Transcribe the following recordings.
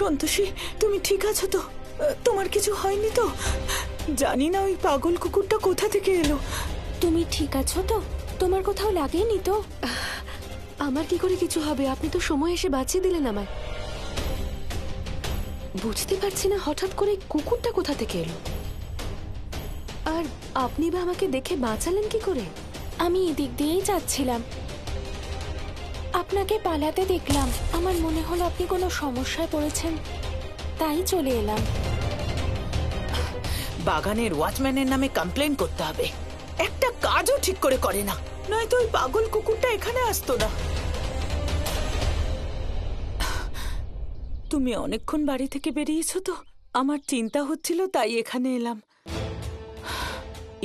সন্তোষী, তুমি ঠিক আছো তো? তোমার কিছু হয়নি তো? জানি না ওই পাগল কুকুরটা কোথা থেকে এলো। তুমি ঠিক আছো তো? তোমার কোথাও লাগেনি তো? আমার কি করে কিছু হবে? আপনি তো সময় এসে বাঁচিয়ে দিলেন আমায়। বুঝতে পারছি না হঠাৎ করে কুকুরটা কোথা থেকে এলো, আর আপনি বা আমাকে দেখে বাঁচালেন কি করে? আমি এদিক দিয়েই যাচ্ছিলাম, আপনাকে পালাতে দেখলাম। আমার মনে হলো আপনি কোনো সমস্যায় পড়েছেন, তাই চলে এলাম। বাগানের ওয়াচম্যানের নামে কমপ্লেন করতে হবে। একটা কাজও ঠিক করে করে না, নয়তো ওই পাগল কুকুরটা এখানে আসতো না। তুমি অনেকক্ষণ বাড়ি থেকে বেরিয়েছো তো, আমার চিন্তা হচ্ছিল তাই এখানে এলাম।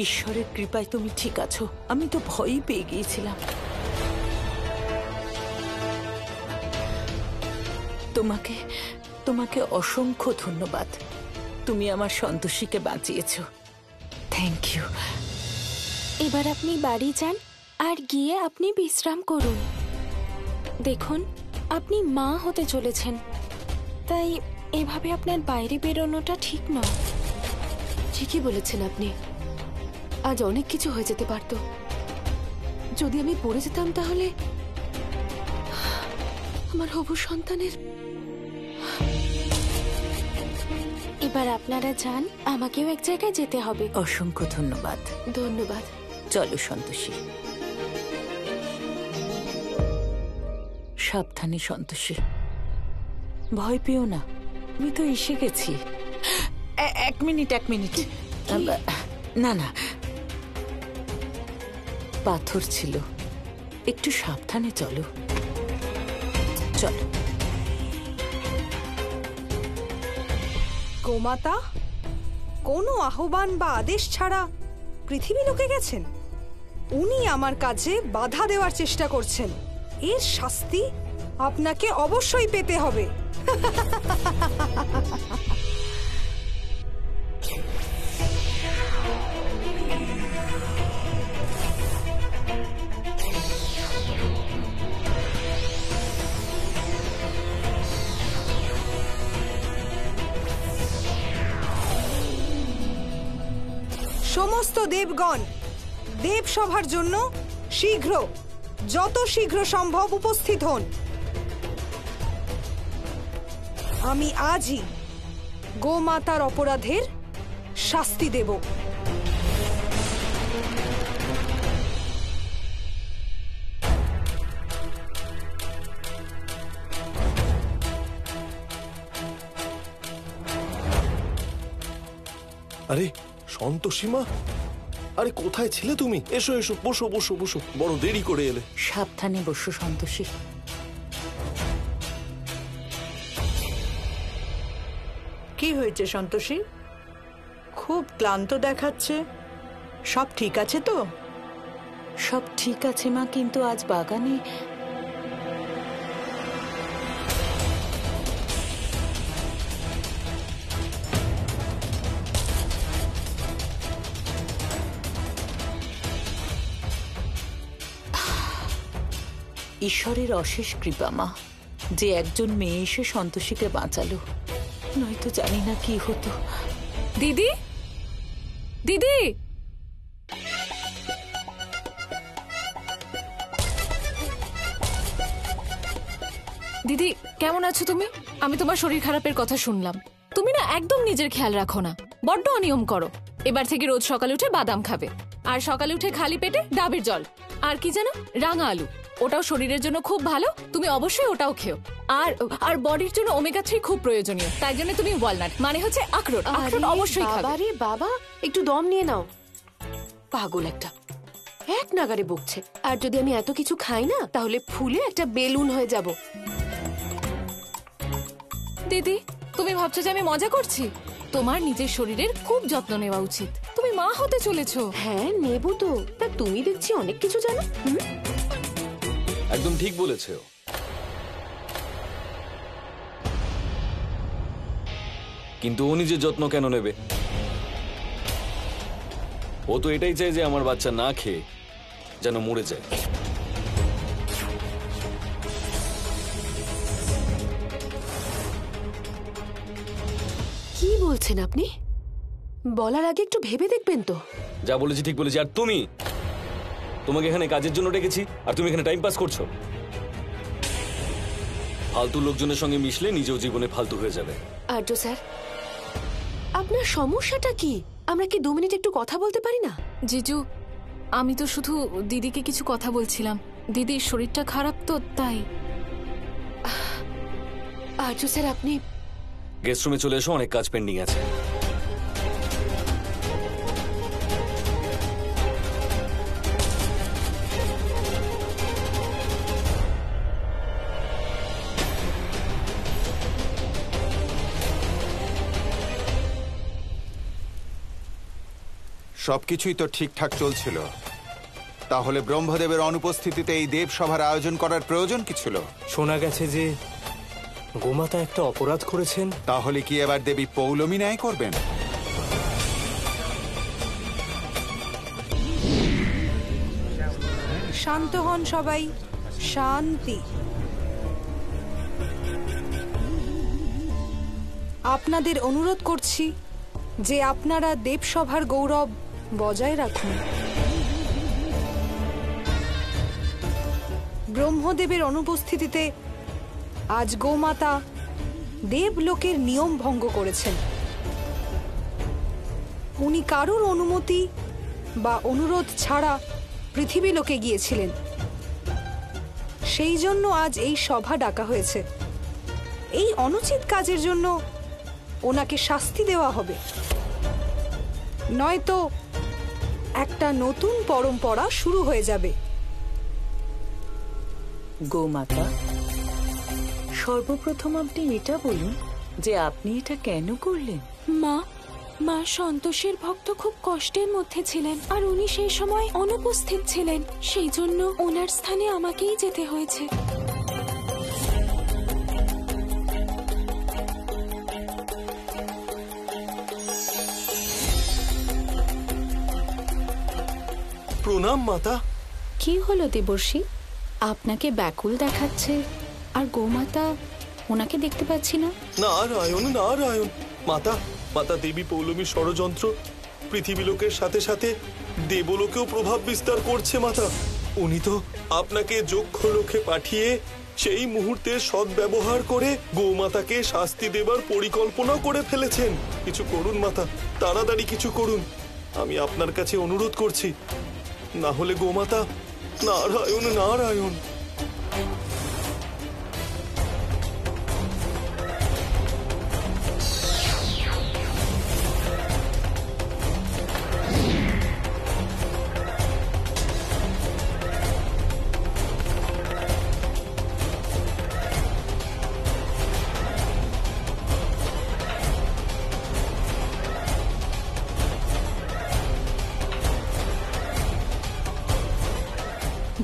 ঈশ্বরের কৃপায় তুমি ঠিক আছো, আমি তো ভয়ই পেয়ে গিয়েছিলাম। তোমাকে তোমাকে অসংখ্য ধন্যবাদ। তুমি আমার সন্তোষীকে বাঁচিয়েছো। Thank you. এবার আপনি বাড়ি যান আর গিয়ে আপনি বিশ্রাম করুন। দেখুন, আপনি মা হতে চলেছেন, তাই এভাবে আপনার বাইরে বেরোনোটা ঠিক নয়। ঠিকই বলেছেন আপনি, আজ অনেক কিছু হয়ে যেতে পারত। যদি আমি পড়ে যেতাম তাহলে আমার হবু সন্তানের। এবার আপনারা যান, আমাকেও এক জায়গায় যেতে হবে। অসংখ্য ধন্যবাদ। ধন্যবাদ। চলো সন্তোষী। সাবধানে সন্তোষী, ভয় পেও না, আমি তো এসে গেছি। এক মিনিট। না না, পাথর ছিল, একটু সাবধানে চলো। চলো। গোমাতা কোনো আহ্বান বা আদেশ ছাড়া পৃথিবী লোকে গেছেন। উনি আমার কাজে বাধা দেওয়ার চেষ্টা করছেন। এর শাস্তি আপনাকে অবশ্যই পেতে হবে। সমস্ত দেবগণ দেবসভার জন্য শীঘ্র, যত শীঘ্র সম্ভব উপস্থিত হন। আমি আজই গোমাতার অপরাধের শাস্তি দেব। আরে সন্তোষীমা, আরে কোথায় ছিলে তুমি? এসো এসো, বসো বসো বসো, বড় দেরি করে এলে। সাবধানে বসো সন্তোষী। কি হয়েছে সন্তোষী? খুব ক্লান্ত দেখাচ্ছে। সব ঠিক আছে তো? সব ঠিক আছে মা, কিন্তু আজ বাগানে ঈশ্বরের অশেষ কৃপা মা, যে একজন মেয়ে এসে সন্তোষীকে বাঁচালো, নয়তো জানি না কি হতো। দিদি, দিদি, দিদি কেমন আছো তুমি? আমি তোমার শরীর খারাপের কথা শুনলাম। তুমি না একদম নিজের খেয়াল রাখো না, বড্ড অনিয়ম করো। এবার থেকে রোজ সকালে উঠে বাদাম খাবে, আর সকালে উঠে খালি পেটে ডাবের জল, আর কি যেন রাঙা আলু, ওটাও শরীরের জন্য খুব ভালো, তুমি অবশ্যই ওটাও খেও। আর আর বডির জন্য ওমেগা 3 খুব প্রয়োজনীয়, তাই জন্য তুমি ওয়ালনাট মানে হচ্ছে আখরোট অবশ্যই খাবে। আরে বাবা, একটু দম নিয়ে নাও। পাগল একটা, এক নাগারে বকছে। আর যদি আমি এত কিছু খাই না, তাহলে ফুলে একটা বেলুন হয়ে যাব। দিদি, তুমি ভাবছো যে আমি মজা করছি? তোমার নিজের শরীরের খুব যত্ন নেওয়া উচিত। তুমি মা হতে চলেছো। হ্যাঁ নেব তো, তা তুমি দেখছি অনেক কিছু জানো। একদম ঠিক বলেছে ও। কিন্তু ও নিজের যত্ন কেন নেবে? ও তো এটাই চায় যে আমার বাচ্চা না খেয়ে যেন মরে যায়। বলছেন আপনি? বলার আগে একটু ভেবে দেখবেন তো। যা বলেছি ঠিক বলেছি। আর তুমি, তোমাকে এখানে কাজের জন্য ডেকেছি আর তুমি এখানে টাইম পাস করছো। ফালতু লোকজনের সঙ্গে মিশলে নিজেও জীবনে ফালতু হয়ে যাবে। আর্য স্যার, আপনার সমস্যাটা কি? আমরা কি 2 মিনিট একটু কথা বলতে পারি না? জিজু, আমি তো শুধু দিদিকে কিছু কথা বলছিলাম। দিদির শরীরটা খারাপ তো তাই। আর্য স্যার, আপনি গেস্ট রুমে চলে এসো, অনেক কাজ পেন্ডিং আছে। সবকিছুই তো ঠিকঠাক চলছিল, তাহলে ব্রহ্মদেবের অনুপস্থিতিতে এই দেবসভার আয়োজন করার প্রয়োজন কি ছিল? শোনা গেছে যে গোমাতা একটা অপরাধ করেছেন। তাহলে কি এবার দেবী পৌলমী ন্যায় করবেন? শান্ত হন সবাই, শান্তি। আপনাদের অনুরোধ করছি যে আপনারা দেবসভার গৌরব বজায় রাখুন। ব্রহ্মদেবের অনুপস্থিতিতে আজ গোমাতা দেবলোকের নিয়ম ভঙ্গ করেছেন। উনি কারোর অনুমতি বা অনুরোধ ছাড়া পৃথিবী লোকে গিয়েছিলেন। সেই জন্য আজ এই সভা ডাকা হয়েছে। এই অনুচিত কাজের জন্য ওনাকে শাস্তি দেওয়া হবে, নয়তো একটা নতুন পরম্পরা শুরু হয়ে যাবে। গোমাতা, সর্বপ্রথম আপনি এটা বলুন যে আপনি এটা কেন করলেন? মা সন্তোষের ভক্ত খুব কষ্টের মধ্যে ছিলেন আর উনি সেই সময় অনুপস্থিত ছিলেন। সেই জন্য ওনার স্থানে আমাকেই যেতে হয়েছে। প্রণাম মাতা। কি হলো দেবর্ষি, আপনাকে ব্যাকুল দেখাচ্ছে আর গোমাতা ওনাকে দেখতে পাচ্ছি না। নারায়ণ নারায়ণ। মাতা, মাতা দেবী পৌলমীর ষড়যন্ত্র পৃথিবী লোকের সাথে সাথে দেবলোকেও প্রভাব বিস্তার করছে মাতা। উনি তো আপনাকে যক্ষ লোকে পাঠিয়ে সেই মুহূর্তে সদ্ব্যবহার করে গোমাতাকে শাস্তি দেবার পরিকল্পনা করে ফেলেছেন। কিছু করুন মাতা, তাড়াতাড়ি কিছু করুন। আমি আপনার কাছে অনুরোধ করছি, না হলে গোমাতা। নারায়ণ নারায়ণ।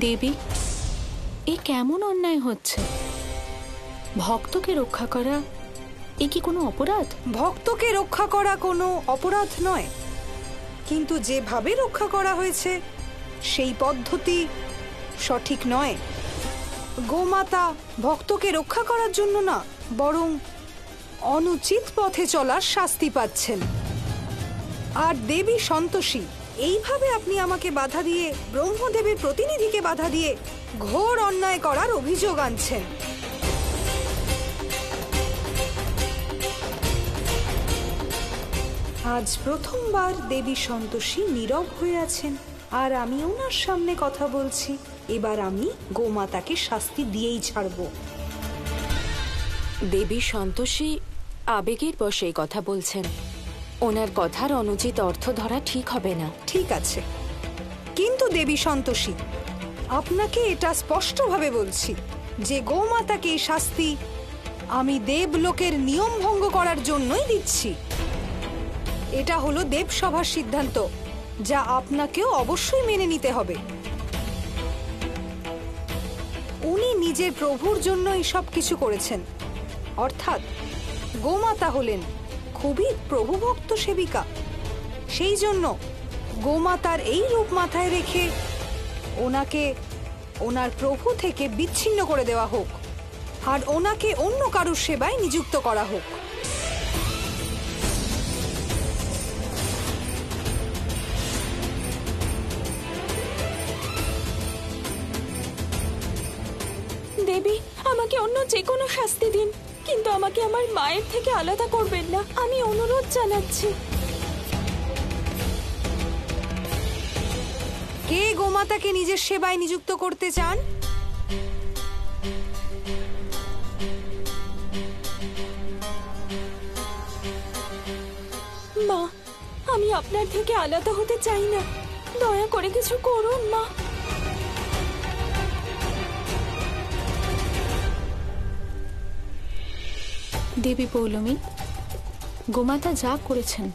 দেবী, এ কেমন অন্যায় হচ্ছে? ভক্তকে রক্ষা করা এ কি কোনো অপরাধ? ভক্তকে রক্ষা করা কোনো অপরাধ নয়, কিন্তু যেভাবে রক্ষা করা হয়েছে সেই পদ্ধতি সঠিক নয়। গোমাতা ভক্তকে রক্ষা করার জন্য না, বরং অনুচিত পথে চলার শাস্তি পাচ্ছেন। আর দেবী সন্তোষী, এইভাবে আপনি আমাকে বাধা দিয়ে, ব্রহ্মদেবের প্রতিনিধিকে বাধা দিয়ে ঘোর অন্যায় করার অভিযোগ আনছেন। আজ প্রথমবার দেবী সন্তোষী নীরব হয়ে আছেন আর আমি ওনার সামনে কথা বলছি। এবার আমি গোমাতাকে শাস্তি দিয়েই ছাড়ব। দেবী সন্তোষী আবেগের বশে এই কথা বলছেন। ওনার কথার অনুচিত অর্থ ধরা ঠিক হবে না। ঠিক আছে, কিন্তু দেবী সন্তোষী, আপনাকে এটা স্পষ্টভাবে বলছি যে গোমাতাকে এই শাস্তি আমি দেবলোকের নিয়ম ভঙ্গ করার জন্যই দিচ্ছি। এটা হলো দেবসভার সিদ্ধান্ত, যা আপনাকেও অবশ্যই মেনে নিতে হবে। উনি নিজের প্রভুর জন্য এই সব কিছু করেছেন, অর্থাৎ গোমাতা হলেন খুবই প্রভুভক্ত সেবিকা। সেই জন্য গোমাতার এই রূপ মাথায় রেখে ওনাকে ওনার প্রভু থেকে বিচ্ছিন্ন করে দেওয়া হোক আর ওনাকে অন্য কারুর সেবায় নিযুক্ত করা হোক। দেবী, আমাকে অন্য যে কোনো শাস্তি দিন, কিন্তু আমাকে আমার মায়ের থেকে আলাদা করবেন না, আমি অনুরোধ জানাচ্ছি। কে গোমাতাকে নিজের সেবায় নিযুক্ত করতে চান? মা, আমি আপনার থেকে আলাদা হতে চাই না, দয়া করে কিছু করুন মা। দেবী পৌলমী, গোমাতা যা করেছেন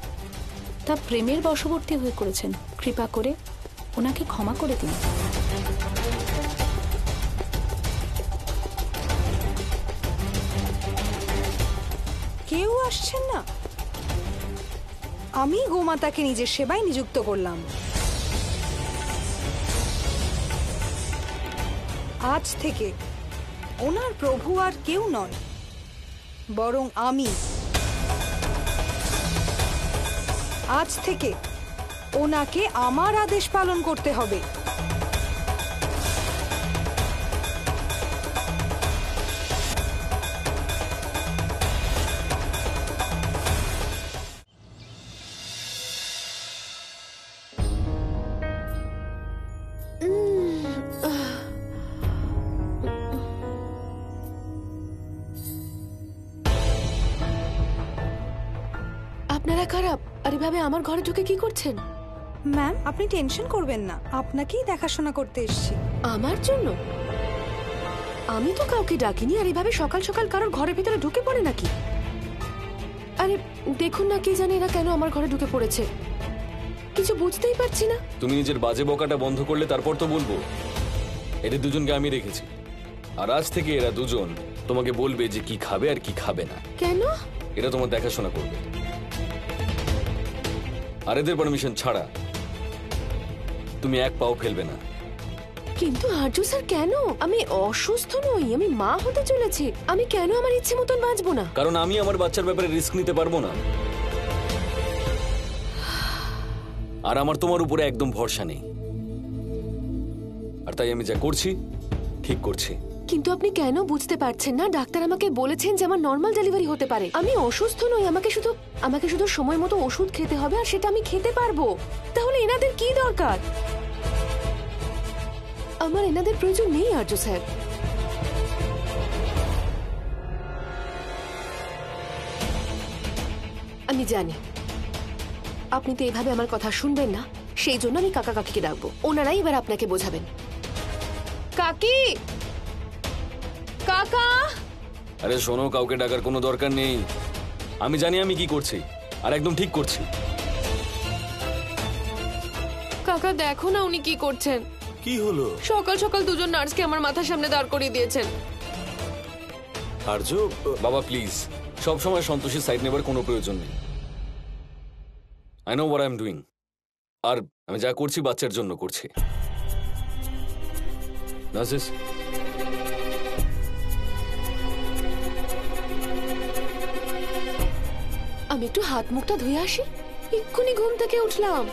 তা প্রেমের বশবর্তী হয়ে করেছেন, কৃপা করে ওনাকে ক্ষমা করে দিন। কেউ আসছেন না? আমি গোমাতাকে নিজের সেবায় নিযুক্ত করলাম। আজ থেকে ওনার প্রভু আর কেউ নন, বরং আমি। আজ থেকে ওনাকে আমার আদেশ পালন করতে হবে। আপনারা খারাপ আর এভাবে আমার ঘরে ঢুকে কি করছেন? ম্যাম, আপনি টেনশন করবেন না, আপনাকেই দেখাশোনা করতে এসেছি। আমার জন্য? আমি তো কাউকে ডাকিনি, আর এভাবে সকাল সকাল কারোর ঘরের ভিতরে ঢুকে পড়ে নাকি? আরে দেখুন না, কি জানি এরা কেন আমার ঘরে ঢুকে পড়েছে, কিছু বুঝতেই পারছি না। তুমি নিজের বাজে বকাটা বন্ধ করলে তারপর তো বলবো। এদের দুজনকে আমি রেখেছি, আর আজ থেকে এরা দুজন তোমাকে বলবে যে কি খাবে আর কি খাবে না। কেন? এরা তোমার দেখাশোনা করবে, আর এদের পারমিশন ছাড়া তুমি এক পাও ফেলবে না। কিন্তু আর্য স্যার, কেন? আমি অসুস্থ নই, আমি মা হতে চলেছি, আমি কেন আমার ইচ্ছে মতন বাঁচবো না? কারণ আমি আমার বাচ্চার ব্যাপারে রিস্ক নিতে পারবো না, আর আমার তোমার উপরে একদম ভরসা নেই। আর তাই আমি যা করছি ঠিক করছি। কিন্তু আপনি কেন বুঝতে পারছেন না? ডাক্তার আমাকে বলেছেন যে আমার নর্মাল ডেলিভারি হতে পারে। আমি অসুস্থ নই, আমাকে শুধু সময় মতো ওষুধ খেতে হবে, আর সেটা আমি খেতে পারবো। তাহলে এনাদের কি দরকার? আমার এনাদের প্রয়োজন নেই আর্য স্যার। আমি জানি আপনি তো এইভাবে আমার কথা শুনবেন না, সেই জন্য আমি কাকা কাকিকে ডাকবো, ওনারাই এবার আপনাকে বোঝাবেন। কাকি, কাকা। আরে শোনো, কাউকে ডাকার কোনো দরকার নেই, আমি জানি আমি কি করছি, আর একদম ঠিক করছি। কাকা দেখো না উনি কি করছেন। কি হলো? সকাল সকাল দুজন নার্সকে আমার মাথার সামনে দাঁড় করিয়ে দিয়েছেন। আর্য, বাবা প্লিজ, সব সময় সন্তোষীর সাইড নেবার কোনো প্রয়োজন নেই। I know what I am doing, আর আমি যা করছি বাচ্চার জন্য করছি। নার্সেস, আমি একটু হাত মুখটা ধুয়ে আসি, এক্ষুনি ঘুম থেকে উঠলাম।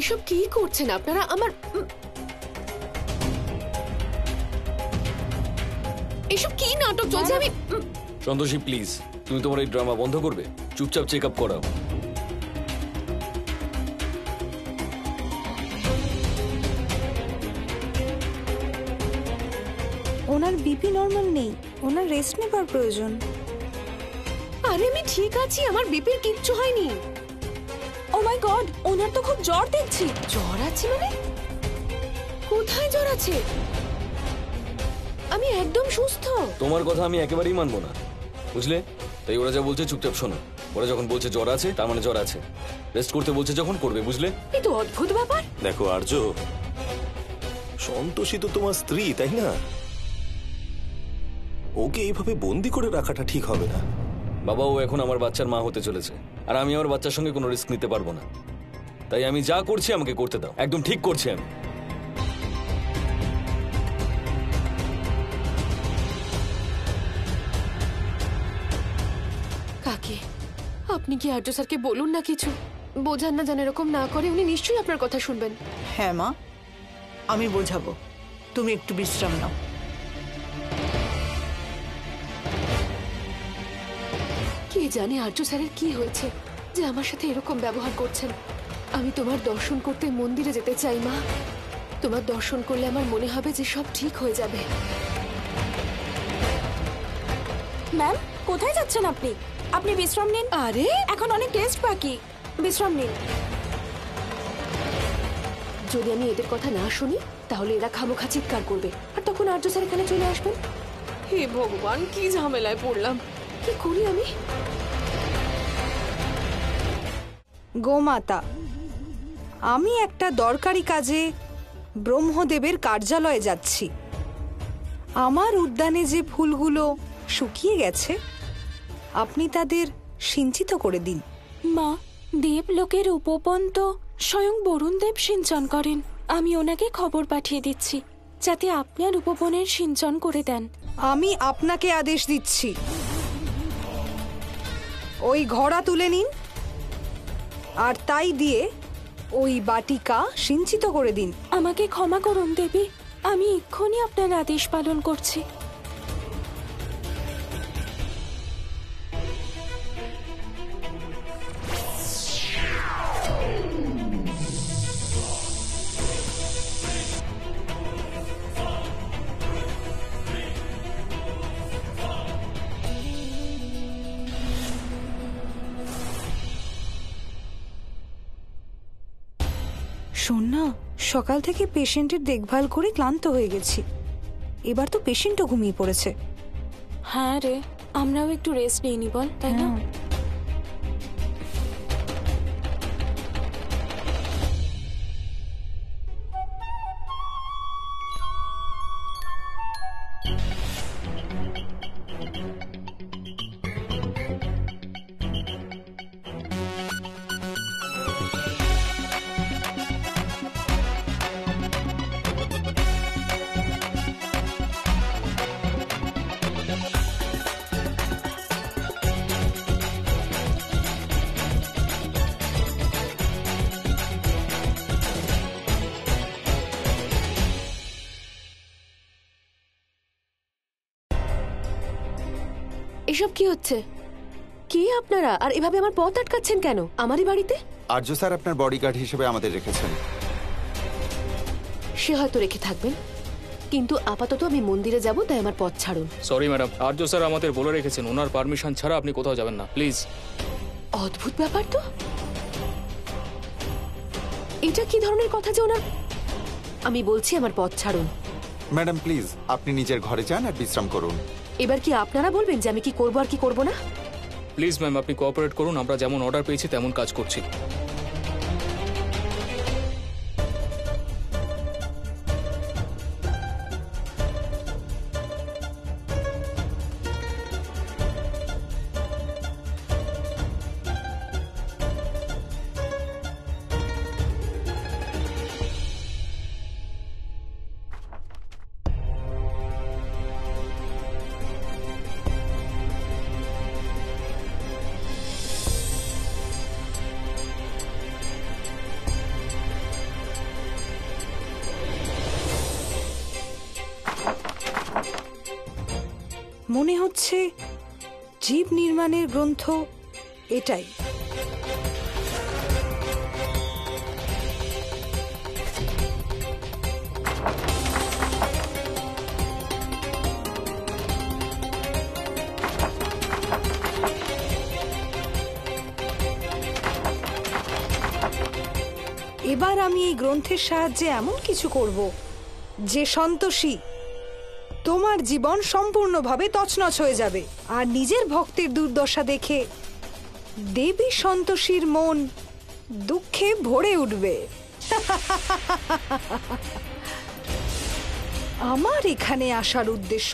এসব কি করছেন আপনারা? আমার এসব কি নাটক চলছে? আমি সন্তোষী প্লিজ, তুমি তোমার এই ড্রামা বন্ধ করবে? চুপচাপ চেক আপ করাও। ওনার বিপি নর্মাল নেই, ওনার রেস্ট নেবার প্রয়োজন। আরে আমি ঠিক আছি, আমার বিপির কিচ্ছু হয়নি। ও মাই গড, ওনার তো খুব জ্বর দেখছি। জ্বর আছে মানে? কোথায় জ্বর আছে? আমি একদম সুস্থ। তোমার কথা আমি একেবারেই মানবো না, বুঝলে? তাই ওরা যা বলছে চুপচাপ শোনো। ওরা যখন বলছে জ্বর আছে, তার মানে জ্বর আছে। রেস্ট করতে বলছে যখন, করবে, বুঝলে? এই তো অদ্ভুত ব্যাপার। দেখো আর্য, সন্তোষী তো তোমার স্ত্রী, তাই না? ওকে এইভাবে বন্দি করে রাখাটা ঠিক হবে না। বাবা, ও এখন আমার বাচ্চার মা হতে চলেছে, আর আমি আমার বাচ্চার সঙ্গে কোনো রিস্ক নিতে পারবো না। তাই আমি যা করছি আমাকে করতে দাও, একদম ঠিক করছি আমি। কাকি, আপনি কি আর্য স্যারকে বলুন না কিছু, বোঝান না, যেন এরকম না করে। উনি নিশ্চয়ই আপনার কথা শুনবেন। হ্যাঁ মা, আমি বোঝাবো, তুমি একটু বিশ্রাম নাও। কে জানে আর্য স্যারের কি হয়েছে যে আমার সাথে এরকম ব্যবহার করছেন। আমি তোমার দর্শন করতে মন্দিরে যেতে চাই মা। তোমার দর্শন করলে আমার মনে হবে যে সব ঠিক হয়ে যাবে। ম্যাম, কোথায় যাচ্ছেন আপনি? আপনি বিশ্রাম নিন। আরে এখন অনেক টেস্ট বাকি, বিশ্রাম নিন। যদি আমি এদের কথা না শুনি তাহলে এরা খামোখা চিৎকার করবে, আর তখন আর্য স্যার এখানে চলে আসবেন। হে ভগবান, কি ঝামেলায় পড়লাম, কি করি আমি? গোমাতা, আমি একটা দরকারি কাজে ব্রহ্মদেবের কার্যালয়ে যাচ্ছি। আমার উদ্যানে যে ফুলগুলো শুকিয়ে গেছে, আপনি তাদের সিঞ্চিত করে দিন। মা, দেবলোকের উপবন তো স্বয়ং বরুণ দেব সিঞ্চন করেন। আমি ওনাকে খবর পাঠিয়ে দিচ্ছি যাতে আপনার উপবনের সিঞ্চন করে দেন। আমি আপনাকে আদেশ দিচ্ছি, ওই ঘড়া তুলে নিন আর তাই দিয়ে ওই বাটিকা সিঞ্চিত করে দিন। আমাকে ক্ষমা করুন দেবী, আমি এক্ষুনি আপনার আদেশ পালন করছি। শোন না, সকাল থেকে পেশেন্টের দেখভাল করে ক্লান্ত হয়ে গেছি। এবার তো পেশেন্টও ঘুমিয়ে পড়েছে। হ্যাঁ রে, আমরাও একটু রেস্ট নিয়ে নি বল, তাই না? এসব কি হচ্ছে? কে আপনারা, আর এভাবে আমার পথ আটকাচ্ছেন কেন আমারই বাড়িতে? আর্য স্যার আপনার বডিগার্ড হিসেবে আমাদের রেখেছেন। সে হয়তো রেখে থাকবেন, কিন্তু আপাতত আমি মন্দিরে যাব, তাই আমার পথ ছাড়ুন। সরি ম্যাডাম, আর্য স্যার আমাদের বলে রেখেছেন ওনার পারমিশন ছাড়া আপনি কোথাও যাবেন না, প্লিজ। অদ্ভুত ব্যাপার তো, এটা কি ধরনের কথা যে ওনার? আমি বলছি আমার পথ ছাড়ুন। ম্যাডাম প্লিজ, আপনি নিজের ঘরে যান আর বিশ্রাম করুন। এবার কি আপনারা বলবেন যে আমি কি করবো আর কি করবো না? প্লিজ ম্যাম, আপনি কোঅপারেট করুন, আমরা যেমন অর্ডার পেয়েছি তেমন কাজ করছি। মনে হচ্ছে জীব নির্মাণের গ্রন্থ এটাই। এবার আমি এই গ্রন্থের সাহায্যে এমন কিছু করব যে সন্তোষী, তোমার জীবন সম্পূর্ণভাবে তছনছ হয়ে যাবে। আর নিজের ভক্তের দুর্দশা দেখে দেবী সন্তোষীর মন দুঃখে ভরে উঠবে। আমার এখানে আসার উদ্দেশ্য